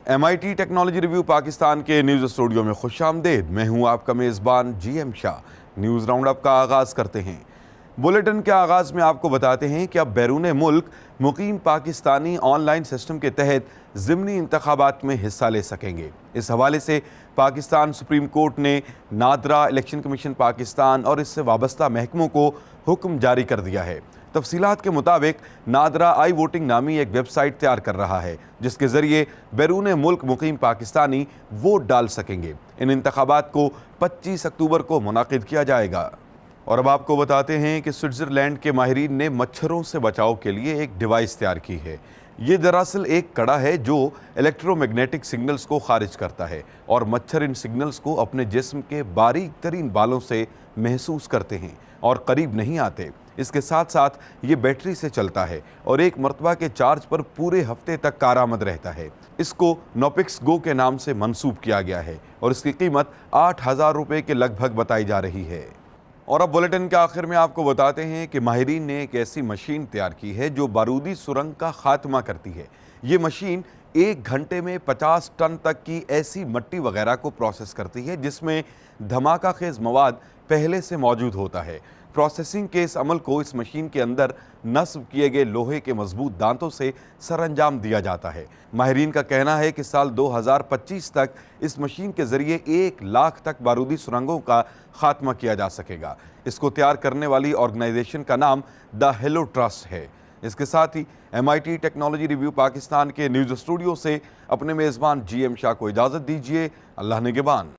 MIT technology review Pakistan کے news studio میں خوش آمدید۔ میں ہوں آپ کا میزبان GM شاہ۔ نیوز راؤنڈ اپ کا آغاز کرتے ہیں۔ بلیٹن کے آغاز میں آپ کو بتاتے ہیں کہ اب بیرون ملک مقیم پاکستانی آن لائن سسٹم کے تحت ضمنی انتخابات میں حصہ لے سکیں گے۔ اس حوالے سے پاکستان سپریم کورٹ نے نادرا، الیکشن کمیشن پاکستان اور اس سے وابستہ محکموں کو حکم جاری کر دیا ہے۔ تفصیلات کے مطابق نادرا آئی ووٹنگ نامی ایک ویب سائٹ تیار کر رہا ہے جس کے ذریعے بیرون ملک مقیم پاکستانی ووٹ ڈال سکیں گے۔ ان انتخابات کو 25 اکتوبر کو منعقد کیا جائے گا۔ اور اب آپ کو بتاتے ہیں کہ سوئٹزرلینڈ کے ماہرین نے مچھروں سے بچاؤ کے لیے ایک ڈیوائس تیار کی ہے۔ یہ دراصل ایک کڑا ہے جو الیکٹرو میگنیٹک سگنلز کو خارج کرتا ہے اور مچھر ان سگنلز کو اپنے جسم کے باریک ترین بالوں سے محسوس کرتے ہیں اور قریب نہیں آتے۔ اس کے ساتھ ساتھ یہ بیٹری سے چلتا ہے اور ایک مرتبہ کے چارج پر پورے ہفتے تک کارآمد رہتا ہے۔ اس کو نوپکس گو کے نام سے منسوب کیا گیا ہے اور اس کی قیمت 8,000 روپے کے لگ بھگ بتائی جا رہی ہے۔ اور اب بلیٹن کے آخر میں آپ کو بتاتے ہیں کہ ماہرین نے ایک ایسی مشین تیار کی ہے جو بارودی سرنگ کا خاتمہ کرتی ہے۔ یہ مشین 1 گھنٹے میں 50 ٹن تک کی ایسی مٹی وغیرہ کو پروسیس کرتی ہے جس میں دھماکہ خیز مواد پہلے سے موجود ہوتا ہے۔ پروسیسنگ کے اس عمل کو اس مشین کے اندر نصب کیے گئے لوہے کے مضبوط دانتوں سے سر انجام دیا جاتا ہے۔ ماہرین کا کہنا ہے کہ سال 2025 تک اس مشین کے ذریعے 1 لاکھ تک بارودی سرنگوں کا خاتمہ کیا جا سکے گا۔ اس کو تیار کرنے والی آرگنائزیشن کا نام دا ہیلو ٹرسٹ ہے۔ اس کے ساتھ ہی MIT ٹیکنالوجی ریویو پاکستان کے نیوز اسٹوڈیو سے اپنے میزبان GM شاہ کو اجازت دیجیے۔ اللہ نگہبان۔